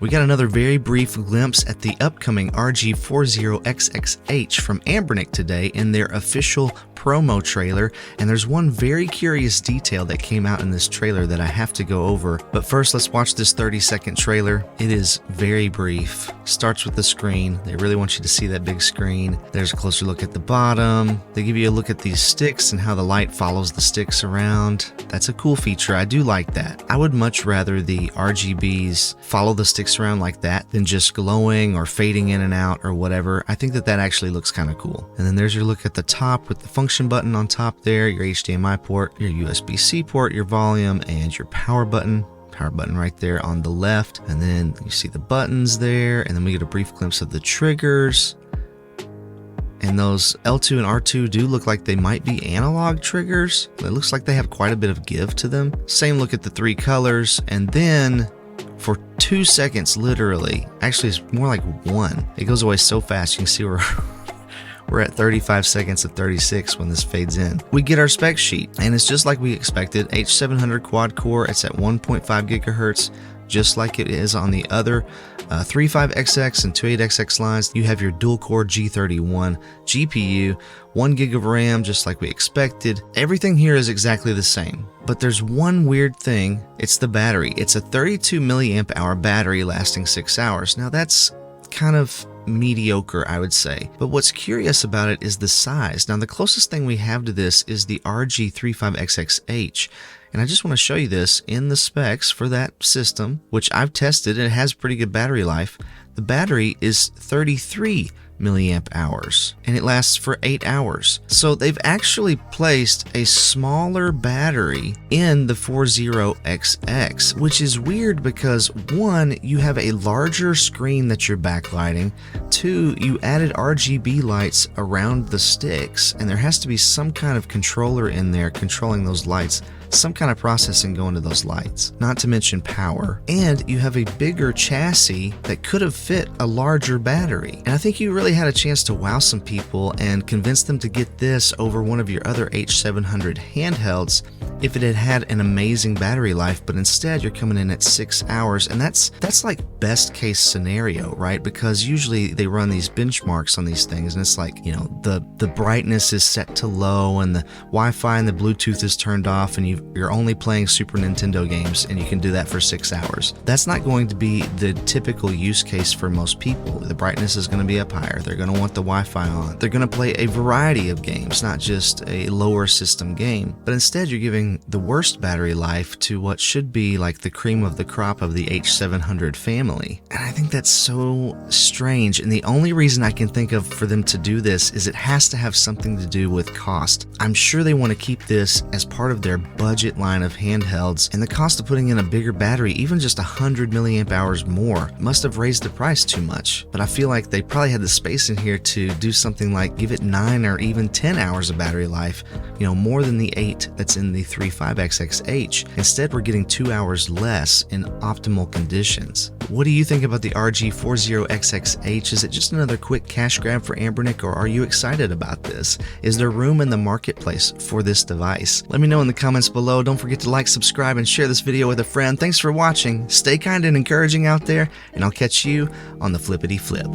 We got another very brief glimpse at the upcoming RG40XX H from Anbernic today in their official promo trailer, and there's one very curious detail that came out in this trailer that I have to go over. But first, let's watch this 30-second trailer. It is very brief. Starts with the screen. They really want you to see that big screen. There's a closer look at the bottom. They give you a look at these sticks and how the light follows the sticks around. That's a cool feature. I do like that. I would much rather the RGBs follow the sticks around like that than just glowing or fading in and out or whatever. I think that actually looks kind of cool. And then there's your look at the top with the function button on top there, your HDMI port, your USB-C port, your volume, and your power button. Power button right there on the left. And then you see the buttons there, and then we get a brief glimpse of the triggers. And those L2 and R2 do look like they might be analog triggers. It looks like they have quite a bit of give to them. Same look at the three colors, and then for 2 seconds, literally, actually it's more like one. It goes away so fast. You can see we're at 35 seconds of 36 when this fades in. We get our spec sheet, and it's just like we expected. H700 quad core, it's at 1.5 gigahertz, just like it is on the other 35XX and 28XX lines. You have your dual core G31 GPU, 1 gig of RAM, just like we expected. Everything here is exactly the same, but there's one weird thing. It's the battery. It's a 32 milliamp hour battery lasting 6 hours. Now that's kind of mediocre, I would say. But what's curious about it is the size. Now the closest thing we have to this is the RG35XX H. And I just want to show you this in the specs for that system, which I've tested and it has pretty good battery life. The battery is 33 milliamp hours and it lasts for 8 hours. So they've actually placed a smaller battery in the 40XX, which is weird because one, you have a larger screen that you're backlighting. Two, you added RGB lights around the sticks, and there has to be some kind of controller in there controlling those lights. Some kind of processing going to those lights, not to mention power. And you have a bigger chassis that could have fit a larger battery. And I think you really had a chance to wow some people and convince them to get this over one of your other H700 handhelds if it had had an amazing battery life, but instead you're coming in at 6 hours, and that's like best case scenario, right? Because usually they run these benchmarks on these things, and it's like, you know, the brightness is set to low and the Wi-Fi and the Bluetooth is turned off, and you're only playing Super Nintendo games, and you can do that for 6 hours. That's not going to be the typical use case for most people. The brightness is going to be up higher. They're going to want the Wi-Fi on. They're going to play a variety of games, not just a lower system game. But instead, you're giving the worst battery life to what should be like the cream of the crop of the H700 family. And I think that's so strange. And the only reason I can think of for them to do this is it has to have something to do with cost. I'm sure they want to keep this as part of their budget line of handhelds, and the cost of putting in a bigger battery, even just 100 milliamp hours more, must have raised the price too much. But I feel like they probably had the space in here to do something like give it 9 or even 10 hours of battery life, you know, more than the 8 that's in the 35XX H. Instead, we're getting 2 hours less in optimal conditions. What do you think about the RG40XX H? Is it just another quick cash grab for Anbernic, or are you excited about this? Is there room in the marketplace for this device? Let me know in the comments below. Don't forget to like, subscribe, and share this video with a friend. Thanks for watching. Stay kind and encouraging out there, and I'll catch you on the flippity flip.